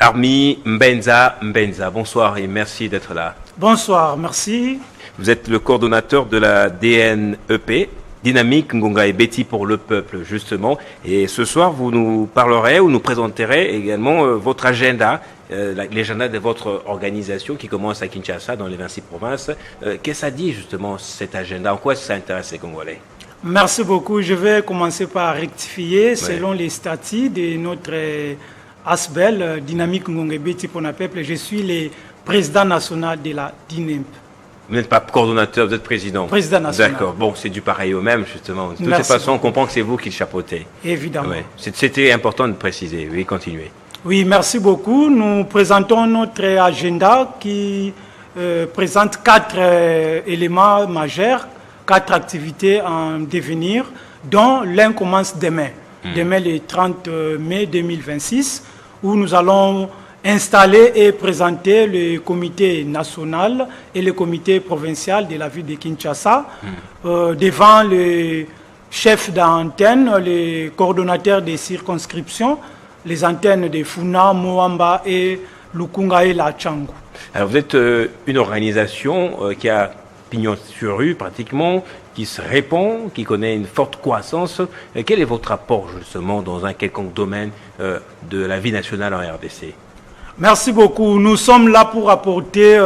Armi Mbenza, bonsoir et merci d'être là. Bonsoir, merci. Vous êtes le coordonnateur de la DNEP, Dynamique Ngonga et Betty pour le peuple, justement. Et ce soir, vous nous parlerez ou nous présenterez également votre agenda, l'agenda de votre organisation qui commence à Kinshasa, dans les 26 provinces. Qu'est-ce que ça dit, justement, cet agenda? En quoi ça intéresse les Congolais? Merci beaucoup. Je vais commencer par rectifier selon les statuts de notre ASBEL, Dynamique Ngonga et Betty pour le peuple. Je suis le président national de la DINEP. Vous n'êtes pas coordonnateur, vous êtes président. Président national. D'accord, bon, c'est du pareil au même, justement. De toute façon, on comprend que c'est vous qui le chapeautez. Évidemment. Ouais. C'était important de préciser. Oui, continuez. Oui, merci beaucoup. Nous présentons notre agenda qui présente 4 éléments majeurs, 4 activités en devenir, dont l'un commence demain. Demain, le 30 mai 2026, où nous allons installer et présenter le comité national et le comité provincial de la ville de Kinshasa devant le chef d'antenne, les coordonnateurs des circonscriptions, les antennes de Funa, Moamba et Lukunga et Lachangu. Alors vous êtes une organisation qui a pignon sur rue pratiquement, qui se répand, qui connaît une forte croissance. Quel est votre apport justement dans un quelconque domaine de la vie nationale en RDC? Merci beaucoup. Nous sommes là pour apporter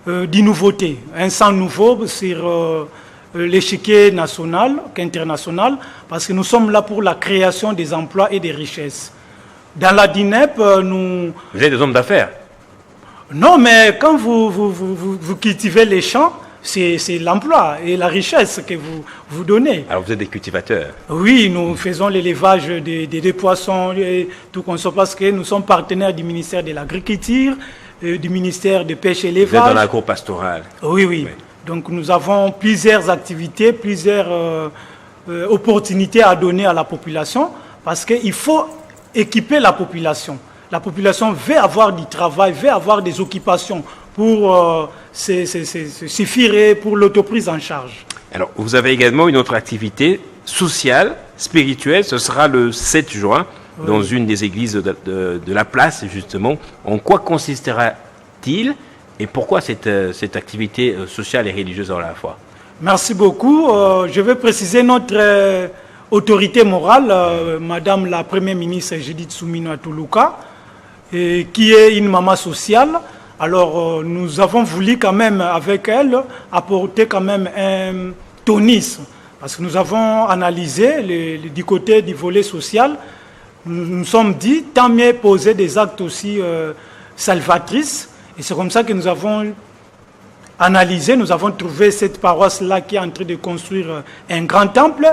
des nouveautés, un sang nouveau sur l'échiquier national qu'international, parce que nous sommes là pour la création des emplois et des richesses. Dans la DINEP, nous... Vous êtes des hommes d'affaires? Non, mais quand vous cultivez les champs, c'est l'emploi et la richesse que vous donnez. Alors vous êtes des cultivateurs? Oui, nous faisons l'élevage des poissons et tout comme ça parce que nous sommes partenaires du ministère de l'Agriculture, du ministère de Pêche et l'Élevage. Vous êtes dans l'agro-pastoral? Oui. Donc nous avons plusieurs activités, plusieurs opportunités à donner à la population parce qu'il faut équiper la population. La population veut avoir du travail, veut avoir des occupations pour suffire pour l'autoprise en charge. Alors, vous avez également une autre activité sociale, spirituelle. Ce sera le 7 juin dans une des églises de la place, justement. En quoi consistera-t-il et pourquoi cette activité sociale et religieuse à la fois? Merci beaucoup. Je vais préciser notre autorité morale, Madame la Première ministre Judith Suminwa Tuluka, qui est une maman sociale. Alors, nous avons voulu quand même, avec elle, apporter quand même un tonisme. Parce que nous avons analysé du côté du volet social. Nous nous sommes dit, tant mieux poser des actes aussi salvatrices. Et c'est comme ça que nous avons analysé, nous avons trouvé cette paroisse-là qui est en train de construire un grand temple,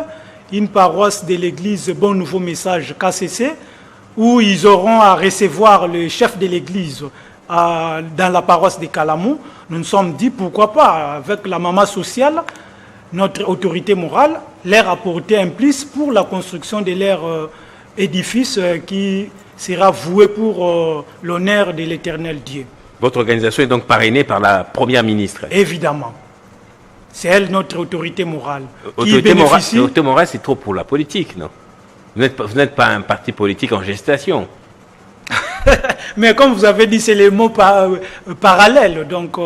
une paroisse de l'église Bon Nouveau Message KCC, où ils auront à recevoir le chef de l'église dans la paroisse de Kalamou. Nous nous sommes dit, pourquoi pas, avec la maman sociale, notre autorité morale, leur apporter un plus pour la construction de leur édifice qui sera voué pour l'honneur de l'éternel Dieu. Votre organisation est donc parrainée par la Première ministre? Évidemment. C'est elle, notre autorité morale. Autorité morale, c'est trop pour la politique, non? Vous n'êtes pas un parti politique en gestation. Mais comme vous avez dit, c'est les mots parallèles. Donc,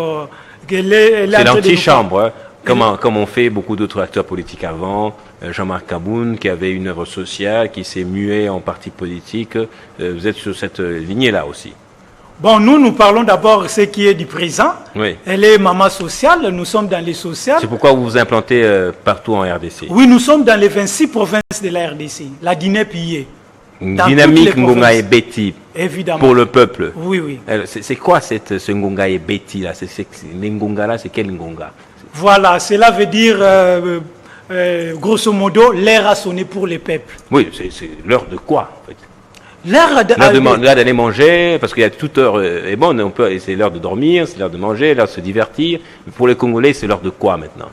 c'est l'antichambre, comme ont fait beaucoup d'autres acteurs politiques avant. Jean-Marc Kaboun, qui avait une œuvre sociale, qui s'est mué en parti politique. Vous êtes sur cette lignée-là aussi? Bon, nous parlons d'abord de ce qui est du présent. Oui. Elle est maman sociale, nous sommes dans les sociales. C'est pourquoi vous vous implantez partout en RDC? Oui, nous sommes dans les 26 provinces de la RDC. La DINEP y est. Dynamique Ngonga et Betty. Évidemment. Pour le peuple. Oui. C'est quoi ce Ngonga et Betty là? Les Ngonga là, c'est quel Ngonga? Voilà, cela veut dire, grosso modo, l'heure a sonné pour les peuples. Oui, c'est l'heure de quoi en fait? L'heure d'aller manger, parce qu'il y a toute heure est bonne, c'est l'heure de dormir, c'est l'heure de manger, l'heure de se divertir. Mais pour les Congolais, c'est l'heure de quoi maintenant?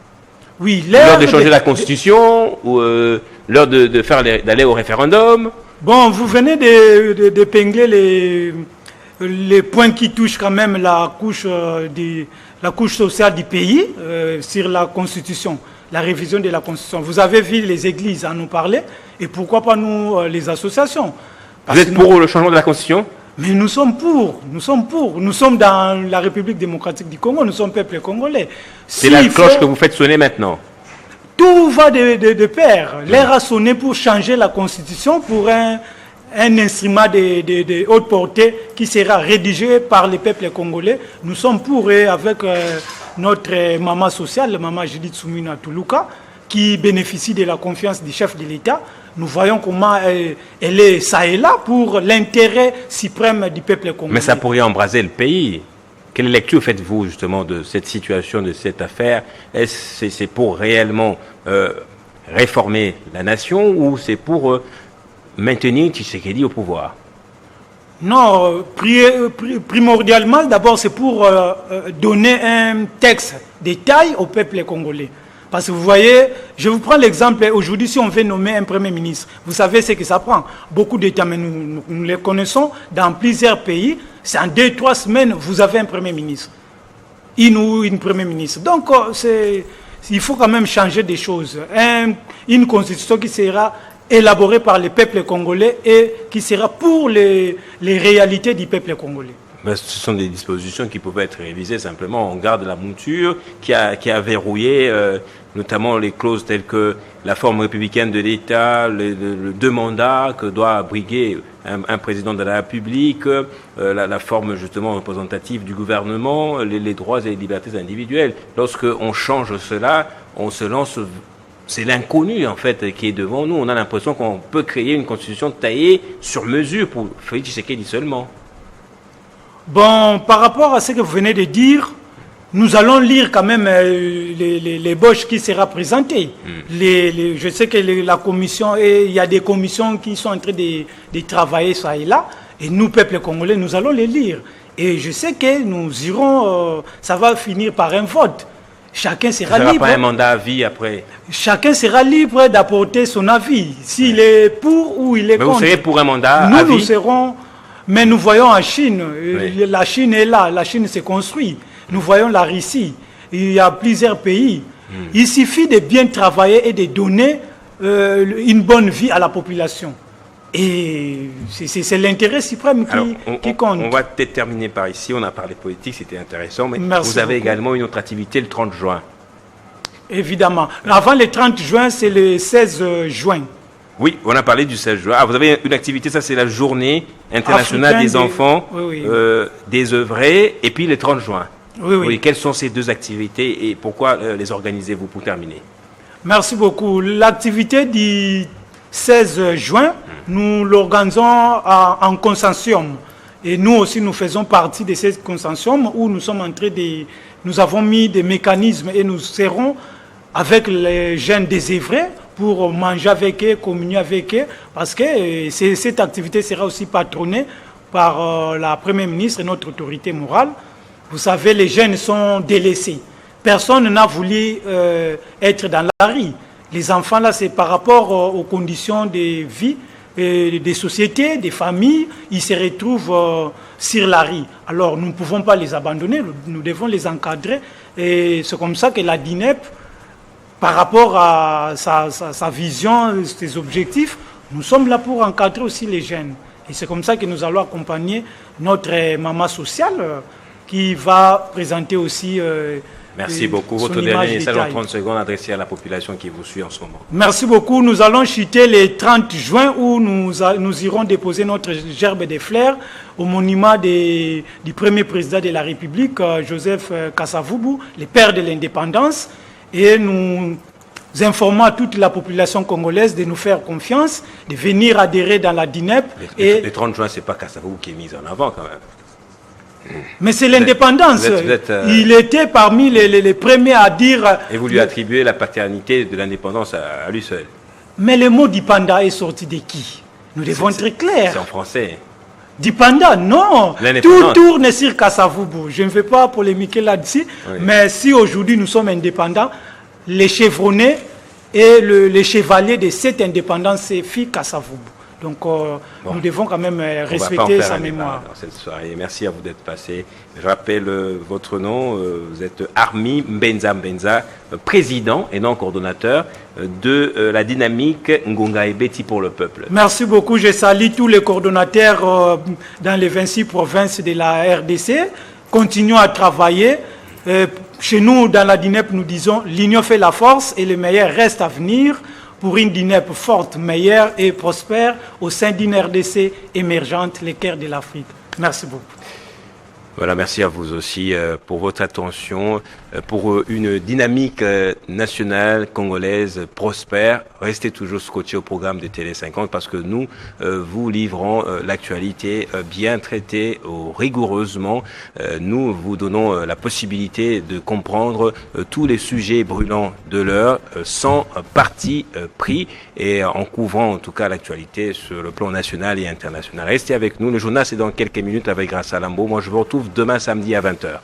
Oui, l'heure de changer la Constitution, ou l'heure d'aller au référendum? Bon, vous venez d'épingler les points qui touchent quand même la couche sociale du pays sur la Constitution, la révision de la Constitution. Vous avez vu les églises à nous parler, et pourquoi pas nous, les associations? Vous êtes pour le changement de la Constitution? Mais nous sommes pour. Nous sommes dans la République démocratique du Congo, nous sommes peuple congolais. C'est la cloche que vous faites sonner maintenant. Tout va de pair. L'air a sonné pour changer la constitution pour un instrument de haute portée qui sera rédigé par les peuples congolais. Nous sommes pour, et avec notre maman sociale, maman Judith Soumina Toulouka, qui bénéficie de la confiance du chef de l'État. Nous voyons comment elle est ça et là pour l'intérêt suprême du peuple congolais. Mais ça pourrait embraser le pays. Quelle lecture faites-vous justement de cette situation, de cette affaire? Est-ce que c'est pour réellement réformer la nation ou c'est pour maintenir Tshisekedi au pouvoir? Non, primordialement, d'abord, c'est pour donner un texte de taille au peuple congolais. Parce que vous voyez, je vous prends l'exemple, aujourd'hui, si on veut nommer un premier ministre, vous savez ce que ça prend. Beaucoup de temps, mais nous les connaissons dans plusieurs pays. C'est en 2-3 semaines, vous avez un premier ministre. Une première ministre. Donc, il faut quand même changer des choses. Une constitution qui sera élaborée par le peuple congolais et qui sera pour les réalités du peuple congolais. Mais ce sont des dispositions qui pouvaient être révisées simplement. On garde la mouture qui a verrouillé notamment les clauses telles que la forme républicaine de l'État, les 2 mandats que doit briguer un président de la République, la forme justement représentative du gouvernement, les droits et les libertés individuelles. Lorsqu'on change cela, on se lance... C'est l'inconnu, en fait, qui est devant nous. On a l'impression qu'on peut créer une constitution taillée sur mesure pour Félix Tshisekedi seulement. Bon, par rapport à ce que vous venez de dire, nous allons lire quand même les boches qui sera présentées. Je sais que la commission, il y a des commissions qui sont en train de travailler ça et là, et nous, peuple congolais, nous allons les lire. Et je sais que nous irons, ça va finir par un vote. Chacun sera libre. Pas un mandat à vie après. Chacun sera libre d'apporter son avis, s'il est pour ou il est contre. Vous serez pour un mandat à vie? Nous serons... Mais nous voyons en Chine, oui. La Chine est là, la Chine se construit. Nous voyons la Russie, il y a plusieurs pays. Il suffit de bien travailler et de donner une bonne vie à la population. Et c'est l'intérêt suprême qui compte. On va peut-être terminer par ici, on a parlé politique, c'était intéressant, mais merci vous avez beaucoup. Également une autre activité le 30 juin. Évidemment. Avant le 30 juin, c'est le 16 juin. Oui, on a parlé du 16 juin. Ah, vous avez une activité, ça c'est la journée internationale Africain des enfants désœuvrés, et puis le 30 juin. Oui. Quelles sont ces 2 activités et pourquoi les organisez-vous pour terminer? Merci beaucoup. L'activité du 16 juin, nous l'organisons en consortium. Et nous aussi, nous faisons partie de ce consortium où nous sommes en train de... Nous avons mis des mécanismes et nous serons avec les jeunes désœuvrés pour manger avec eux, communier avec eux, parce que cette activité sera aussi patronnée par la Première ministre et notre autorité morale. Vous savez, les jeunes sont délaissés. Personne n'a voulu être dans la rue. Les enfants, là, c'est par rapport aux conditions de vie des sociétés, des familles, ils se retrouvent sur la rue. Alors, nous ne pouvons pas les abandonner, nous devons les encadrer. Et c'est comme ça que la DINEP, par rapport à sa vision, ses objectifs, nous sommes là pour encadrer aussi les jeunes. Et c'est comme ça que nous allons accompagner notre maman sociale qui va présenter aussi merci beaucoup. Votre dernier message en 30 secondes adressé à la population qui vous suit en ce moment. Merci beaucoup. Nous allons chuter le 30 juin où nous irons déposer notre gerbe de fleurs au monument du premier président de la République, Joseph Kasavubu, le père de l'indépendance. Et nous informons à toute la population congolaise de nous faire confiance, de venir adhérer dans la DINEP. Le 30 juin, ce n'est pas Kasavubu qui est mis en avant quand même. Mais c'est l'indépendance. Il était parmi les premiers à dire... Et vous lui attribuez la paternité de l'indépendance à lui seul. Mais le mot Dipanda est sorti de qui? Nous devons être clairs. C'est en français. Dipanda, non. Tout tourne sur Kasavubu. Je ne vais pas polémiquer là-dessus. Oui. Mais si aujourd'hui nous sommes indépendants, les chevronnés et les chevaliers de cette indépendance, c'est Fi Kasavubu. Donc nous devons quand même On va pas en respecter faire sa un débat mémoire. dans cette soirée. Merci à vous d'être passé. Je rappelle votre nom. Vous êtes Armi Mbenza Mbenza, président et non coordonnateur de la dynamique Ngonga et Betty pour le peuple. Merci beaucoup. Je salue tous les coordonnateurs dans les 26 provinces de la RDC. Continuons à travailler. Chez nous, dans la DINEP, nous disons l'union fait la force et le meilleur reste à venir pour une DINEP forte, meilleure et prospère au sein d'une RDC émergente, les cœurs de l'Afrique. Merci beaucoup. Voilà, merci à vous aussi pour votre attention, pour une dynamique nationale congolaise prospère. Restez toujours scotchés au programme de Télé 50 parce que nous vous livrons l'actualité bien traitée, rigoureusement. Nous vous donnons la possibilité de comprendre tous les sujets brûlants de l'heure sans parti pris et en couvrant en tout cas l'actualité sur le plan national et international. Restez avec nous. Le journal c'est dans quelques minutes avec Grâce à Lambeau. Moi je vous retrouve demain samedi à 20h.